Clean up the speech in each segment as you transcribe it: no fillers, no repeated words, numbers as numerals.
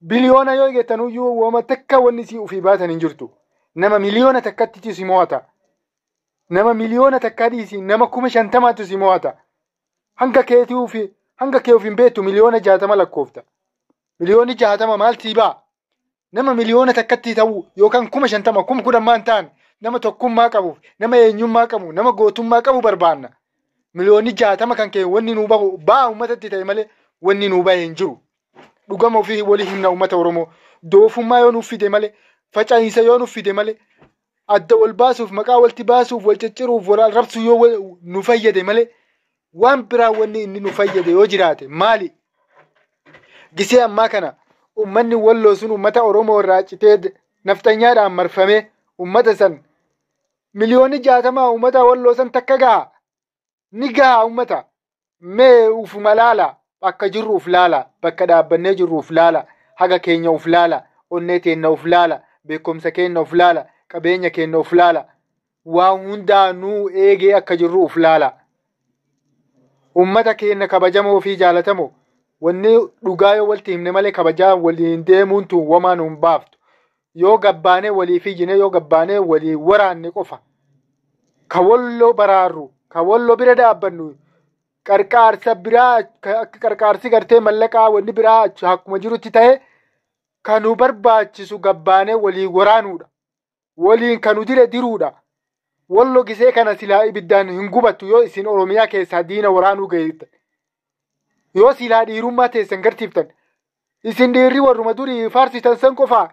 biliyoona yoo eegatanuyyuu wama takka wanni si ufii baatan hin jirtu. Nama miliyoona takkatti si mo'ata. Nama miliyoona takka dhiisi nama 50,000 si mo'ata. Hanga kee ofiin beektu miliyoona 60 lakkoofta. Miliyoonni 60 maal sii ba'a? Nama miliyoona takkatti ta'u yookaan 50,000 10,000 ta'an nama tokkummaa qabu, nama eenyummaa qabu, nama gootummaa qabu barbaanna. Miliyoonni 60 kan kee wanni nuu bahu ba'a uummatatti ta'e malee wanni nuu bahe hin jiru. Dhugama ofii walii himna uummata Oromoo. Doofummaa yoo nuuf fide malee, facaa'iinsa yoo nuuf fide malee, adda wal baasuuf, maqaa walitti baasuuf, wal cicciruuf, wal arrabsuu yoo nu fayyade malee, waan biraa wanni inni nu fayyade yoo jiraate maali? Gisee ammaa kana uummanni Walloo sun uummata Oromoo irraa citee naftanyaadhaan marfamee uummata san miliyoonni 60 uummata Walloo san takka gaha. Ni gaha uummata. Mee ufuma laala. Akka jirru uf laala. Bakka dhaabbannee jirru uf laala. Haga keenya uf laala. Onnee teenya uf laala. Beekumsa keenya uf laala. Qabeenya keenya uf laala. Waan hundaanuu eegee akka jirru uf laala. Uummata keenya kabajamoo fi jaalatamoo. Wanni dhugaa yoo walitti himne malee kabajaa waliin deemuun tun wamaa nuun baaftu. Yoo gabbaanee walii fiijine yoo gabbaanee walii waraanne qofa. Ka Walloo baraarru. Ka Walloo bira dhaabbannu. Qarqaarsa biraa akka qarqaarsi gartee mallaqaa wanni biraa akkuma jirutti ta'e kan nu barbaachisu gabbaanee walii waraanuudha. Waliin kan nu dire diruudha. Walloo gisee kana silaa ibiddaan hin gubattu yoo isin Oromiyaa keessaa diina waraanuu geessan. Yoo silaa dhiirummaa teessan garsiiftan. Isin dhiirri warruma durii faarsitan san qofaa.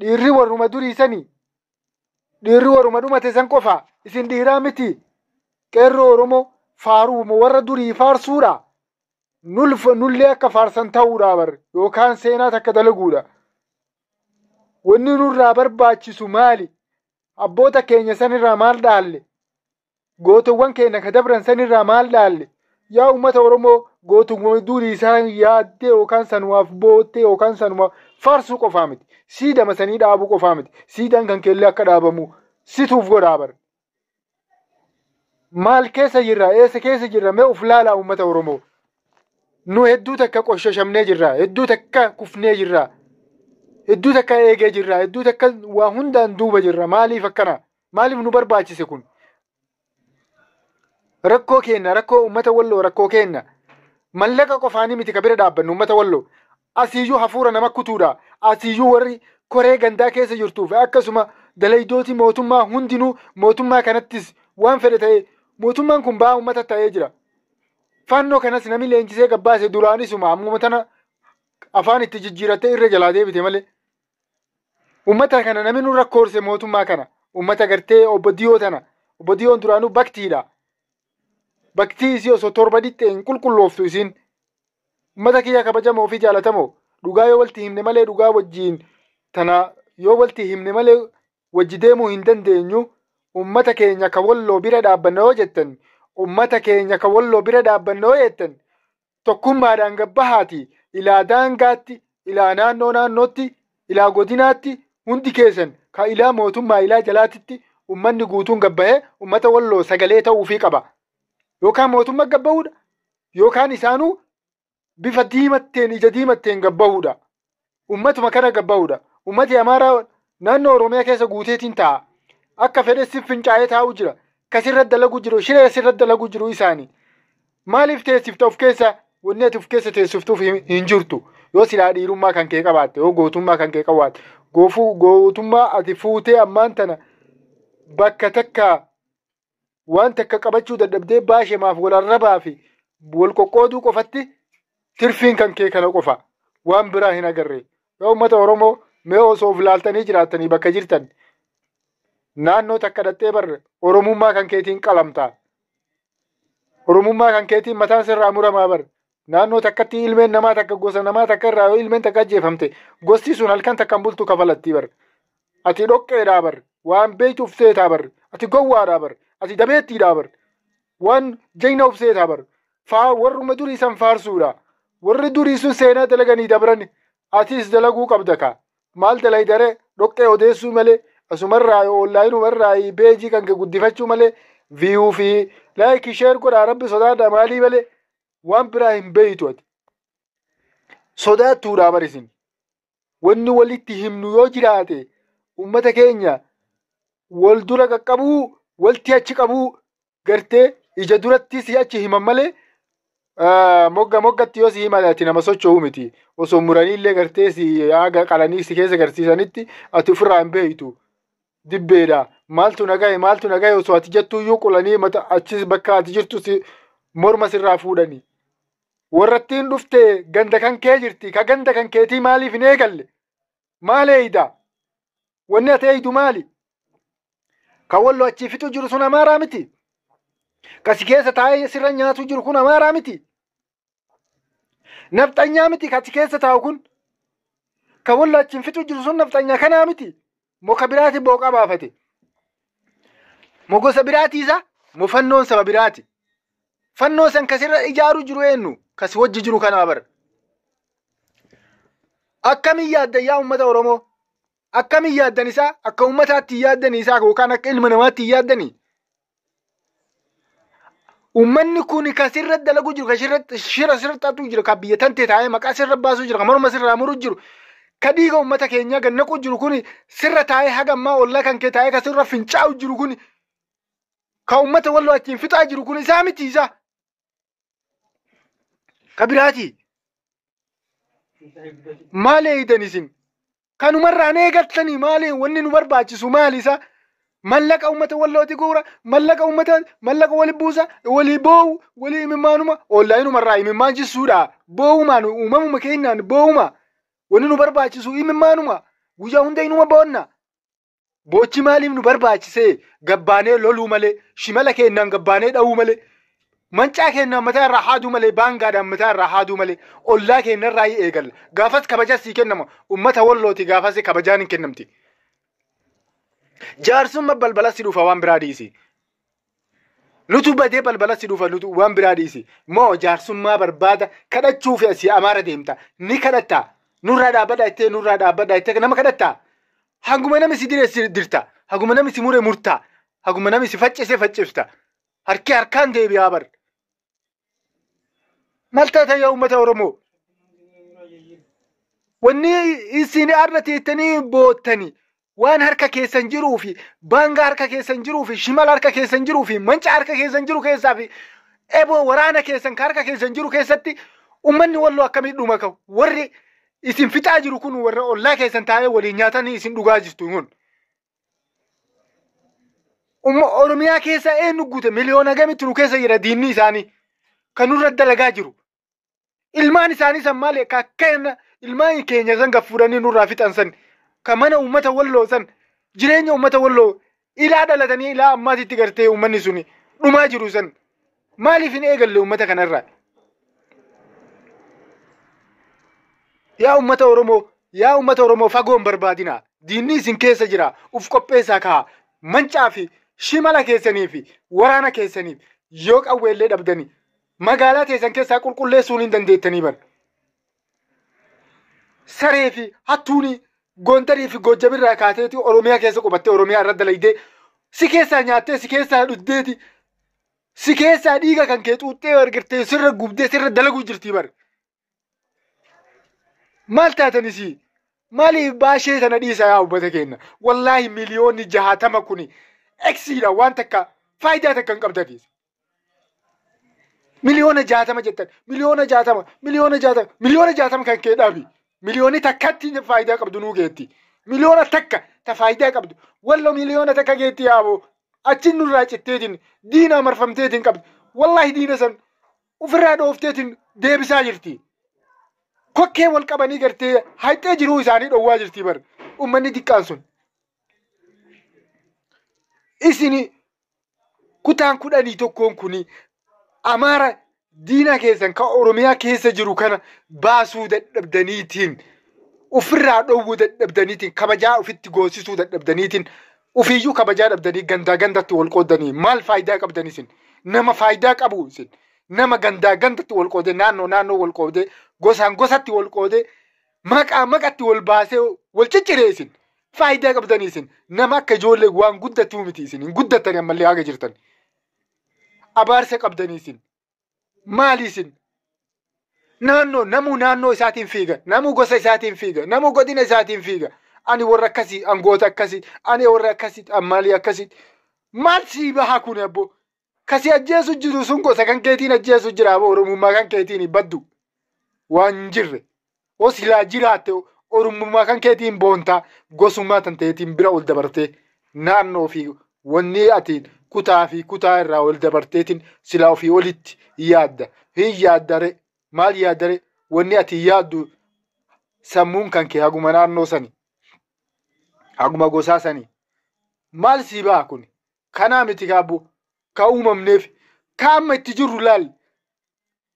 Dhiirri warruma durii sanii. Dhiirri warruma dhumate san qofaa. Isin dhiiraa miti. Qeerroo Oromoo faaruuma warra durii faarsuudha. Nullee akka faarsan ta'uudha bar yookaan seenaa takka dalaguudha. Wanni nurraa barbaachisu maali? Abboota keenya sanirraa maal dhaalle? Gootowwan keenya ka dabran sanirraa maal dhaalle? Yaa uummata Oromoo gootummaa durii isaan yaaddee yookaan sanumaaf boottee yookaan sanumaaf faarsuu qofaa miti. Siidama sanii dhaabuu qofaa miti. Siidaan kan keellee akka dhaabamu situuf godhaa bar. Maal keessa jirra? Eessa keessa jirra? Mee uf laalaa uummata Oromoo. Nu hedduu takka qoshoshamnee jirra. Hedduu takka kufnee jirra. Hedduu takka eegee jirra. Hedduu takka waa hundaan duuba jirra. Maaliif akkana? Maaliif nu barbaachise kun? Rakkoo keenya, rakkoo uummata Walloo rakkoo keenya. Mallaqa qofaanii miti ka bira dhaabbannu uummata Walloo. Asiiyyuu hafuura nama kutuudha. Asiiyyuu warri koree gandaa keessa jirtuuf akkasuma dalaydooti mootummaa hundinuu mootummaa kanattis waan fedhe ta'e mootummaan kun ba'aa uummata ta'ee jira. Fannoo kanas nami leenjisee gabbaase duraanisuma ammuma tana afaan itti jijjiirattee irra jalaa deebite malee. Uummata kana nami nu rakkoorse mootummaa kana. Uummata gartee obbo Diyoo tana. Obbo Diyoon duraanuu baktiidha. Baktii isii osoo torba dhitte hin qulqullooftu isiin. Uummata kiyya kabajamoo fi jaalatamoo. Dhugaa yoo walitti himne malee dhugaa wajjiin tana yoo walitti himne malee wajji deemuu hin dandeenyu. Uummata keenya ka Walloo bira dhaabbanna yoo jettan. Uummata keenya ka Walloo bira dhaabbanna yoo jettan. Tokkummaadhaan gabbahaati. Ilaa daangaatti, ilaa naannootti, ilaa godinaatti hundi keessan ka ilaa mootummaa ilaa jalaatitti uummanni guutuun gabbahee uummata Walloo sagalee ta'uufii qaba. Yookaan mootummaa gabbahuudha. Yookaan isaanuu bifa diimatteen ija diimatteen gabbahuudha. Uummatuma kana gabbahuudha. Uummati Amaaraa naannoo Oromiyaa keessa guuteetiin ta'a. Akka fedheessiif fincaa'ee taa'u jira. Kasirratti dalagu jiru, shiree asirratti dalagu jiru isaanii. Maaliif teessifta of keessa wanni ati of keessa teessiftuuf hin jirtu? Yoo silaa dhiirummaa kan kee qabaatte, yoo gootummaa kan kee qabaatte, gootummaa ati fuutee ammaan tana bakka takka waan takka qabachuu dadhabdee baashemaaf wal arrabaa fi wal qoqqooduu qofatti tirfiin kan kee kana qofa. Waan biraa hin agarre. Yoo uummata Oromoo mee osoo of laaltanii jiraattanii bakka jirtan naannoo takka dhattee barre Oromummaa kan keetiin qalamtaa. Oromummaa kan keetiin mataan sirraa muramaa barre. Naannoo takkatti ilmeen namaa takka gosa namaa takka irraa yoo ilmeen takka ajjeefamte gosti sun halkan takkan bultu kafalatti barre. Ati dhoqqeedhaa barre. Waan beektuuf seetaa barre. Ati gowwaadhaa barre. Ati dabeettiidhaa barre. Waan jayna of seetaa barre. Warruma durii san faarsuudha. Warri durii sun seenaa dalaganii dabran atis dalaguu qabda kaa. Maal dalaydare dhoqqee odeessuu malee asumarraa oonlaayinumarraa beejii kan guddifachuu malee viiyuu fi laayikii sheer godhaa rabbi sodaadha maalii malee waan biraa hin beeytu ati. sodaattuudha barisin wanni walitti himnu yoo jiraate ummata keenya wal dura qaqqabuu walti achi qabuu gartee ija duratti si achi himan malee moggatti yoo si himati nama socho'uu miti osoo muraniillee gartee si haga qalanii si keessa garsiisanitti ati ofirraa hin beektu dibbeedha maaltu nagaye osoo ati jettuuyyuu qulanii mata achis bakka ati jirtu si morma sirraa fuudhani warrattiin dhufte ganda kan kee jirti ka ganda kan keetii maaliif hin eegalle maal eeyda wanni ati eeydu maali ka wallo achi fitu jiru sun amaaraa miti kasi keessa taa'ee sirra nyaatu jiru kun amaaraa miti nafxanyaa miti kasi keessa taa'u kun ka wallo achi fitu jiru sun nafxanyaa kanaa miti moka biraati booqa baafate mo gosa biraati isa mo fannoon saba biraati fannoo san kasirra ijaaru jiru eenyu kasi wajji jiru kanaa bar akkamiin yaaddan yaa ummata Oromoo akkamiin yaaddan isaa akka ummataatti yaaddan isaa yookaan akka ilma namaatti yaaddani ummanni kun kasirra dalagu jiru shira sirtaatu jiru ka biyya tante taa'ee maqaa sirra baasuu jiru ka morma sirraa muruu jiru ka dhiiga ummata keenya gannaqu jiru kun sirra taa'ee hagammaa ollaa kan kee taa'ee kasirra fincaa'u jiru kun ka ummata walloo achiin fixaa jiru kun isaa miti isaa ka biraati maal eeydan isin kanumarraan eegattanii maali wanni nu barbaachisu maali isa mallaqa ummata wallooti guura mallaqa wali buusa wali boowu wali imimmaanuma ollaayinumarraa imimmaan jisuudha boowumaan uumamuma keenyaan boowuma wanni nu barbaachisu imimmaanuma guyyaa hunda inuma boonna boochi maaliif nu barbaachisee gabbaanee loluu malee shimala keenyaan gabbaanee dha'uu malee mancaa keenyaan mataa irraa haaduu malee baangaadhaan mataa irraa haaduu malee ollaa keenyarraa eegalla gaafas kabaja sii kennama ummata wallooti gaafas kabajaan hin kennamti jaarsumma balbala si dhufa waan biraa dhiisi nutu badee balbala si dhufa nutu waan biraa dhiisi moo jaarsummaa barbaada kadhachuuf asii amaara deemta ni kadhatta nurraa dhaabbadha ittee nama kadhatta hanguma nami si direessi dirta hanguma nami si mure murta hanguma nami si faccifta harkaan deebi'aa bar maal taata yaa ummata Oromoo wanni isin arra teettanii boottanii waan harka keessan jiruu fi baangaa harka keessan jiruu fi shimala harka keessan jiruu fi manca harka keessan jiru keessaa fi eboo waraana keessan ka harka keessan jiru keessatti ummanni walloo akkamiin dhuma ka'u warri isin fixaa jiru kun warra ollaa keessan taa'ee waliin nyaatanii isin dhugaa jirtu kun Oromiyaa keessa eenyu guute miliyoona gamitti nu keessa jira diinni isaanii kan nurra dalagaa jiru ilmaan isaanii san maali kakkeena ilmaan keenya san gaffuudhanii nurraa fixan san ka mana ummata walloo san jireenya ummata walloo ilaa dhalatanii ilaa ammaatitti gartee ummanni suni dhumaa jiru san maaliif hin eegalle ummata kanarraa yaa ummata Oromoo fagoon barbaadina diinni isin keessa jira uf qopheessaa kaa mancaa fi shimala keessanii fi waraana keessaniif yoo qawweellee dhabdanii magaalaa teessan keessaa qulqulleessuun hin dandeettanii bar saree fi hattuuni Gondarii fi Gojjabirraa kaateeti Oromiyaa keessa qubattee Oromiyaa irra dalaydee si keessaa nyaattee si keessaa dhuddeeti si keessaa dhiiga kan kee xuuxxee argirtee sirra gubdee sirra dalaguu jirtii bar maal taatanis maaliif baashee sana dhiisa yaa ummata keenya wallaahi miliyoonni 60 kuni eksiidha waan takka faayidaa takka hin qabdaniis miliyoona 60 jettan miliyoona 60 kan kee dhaabi miliyooni takkatti faayidaa qabdu nuu geetti miliyoona takka ta faayidaa qabdu wallo miliyoona takka geetti yaabo achin nurraa citteetiin diina marfamteetiin qabdu wallaahi diina san ofirraa dhoofteetiin deebisaa jirti kokkee wal qabanii gartee hayxee jiruu isaanii dhowwaa jirti bar ummanni diqqaan sun isini kutaan 11 kuni amaara diina keessan ka Oromiyaa keessa jiru kana baasuu dadhabdaniitiin ofirraa dhowwuu dadhabdaniitiin kabajaa ofitti goosisuu dadhabdaniitiin ofiiyyuu kabajaa dhabdanii gandatti wal qoodanii maal faayidaa qabdan isin nama faayidaa qabu isin nama gandatti wal qoodee naannoo wal qoodee gosaan gosatti wal qoodee maqatti wal baasee wal cicciree isin faayidaa qabdan isin nama akka ijoollee waan guddatuu miti isin hin guddatanii ammallee haga jirtan abaarsa qabdan isin maal isin naannoo isaatiin fiiga, namu gosa isaatiin fiiga, namu godina isaatiin fiiga. Ani warra akkasii, angoota akkasii, ani warra akkasii, ammaalii akkasii. Maal sii baha kun abbo? Kasi ajjeesu jiru sun gosa kan keetiin ajjeesu jira abbo, oromummaa kan keetiin baddu. Waan jirre. O silaa jiraatte oromummaa kan keetiin boontaa gosummaa tan ta'eetiin bira ol dabartee naannoo fi wanni ati kutaa fi kutaa irraa ol dabarteetiin silaa ofii olitti yaadda. Hin yaaddare maal yaaddare wanni ati yaaddu sammuun kan kee haguma naannoo sani haguma gosaa sani maal sii baha kun? Kanaa miti kaabbo ka uumamneef ka amma itti jirru laal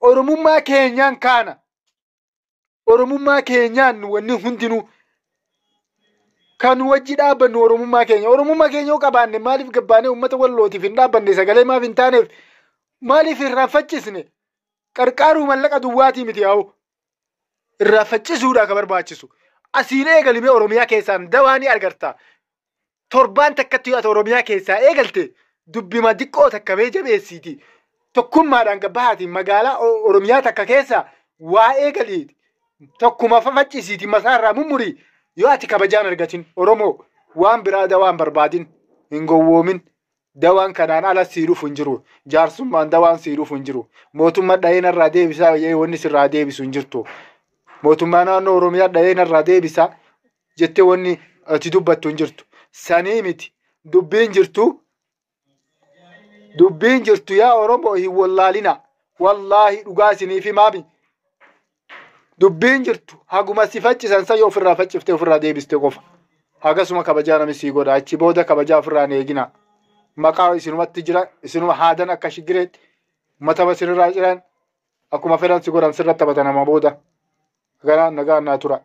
oromummaa keenyaan kaana. Oromummaa keenyaan wanni hundinuu kan wajji dhaabbannu oromummaa keenya yoo qabaanne maaliif gabbaanee uummata wallootiif hin dhaabbanne sagalee maaf hin taaneef maaliif irraanfachiisne? Qarqaaruu mallaqa duwwaatii miti yaa'u irraanfachiisuudha ka barbaachisu. Asiin eegalimee Oromiyaa keessaan dawaanii argarta. Torbaan takkatti ati Oromiyaa keessaa eegalte dubbima diqqoo takka mee jabeessiiti. Tokkummaadhaan gabbahaatiin magaalaa Oromiyaa takka keessa waa eegaliiti. Tokkuma faffacisiiti masaarraa mummurii yoo ati kabajaan argatin Oromoo waan biraa dawaan barbaadin hin gowwoomin. Dawaan kanaan ala sii dhufu hin jiru. Jaarsummaan dawaan sii dhufu hin jiru. Mootummaa dhaheenarraa deebisaa wanni sirraa deebisu hin jirtu. Mootummaa naannoo Oromiyaa dhaheenarraa deebisaa jettee wanni ati dubbattu hin jirtu. Sanii miti dubbiin jirtu yaa Oromoo hin wallaalina. Wallaahi dhugaa isiniif himaami. Dubbiin jirtu haguma si faccisan sa yoo ofirraa faccifte ofirraa deebiste qofa. Hagasuma kabajaa namni sii godha. Achi booda kabajaa ofirraa hin eegina. Maqaa isinumatti jira, isinuma haadan akka shigireetti mataba sirraa jiran akkuma fedhan si godhan sirratti taphatan nama booda. Nagaan naa tura.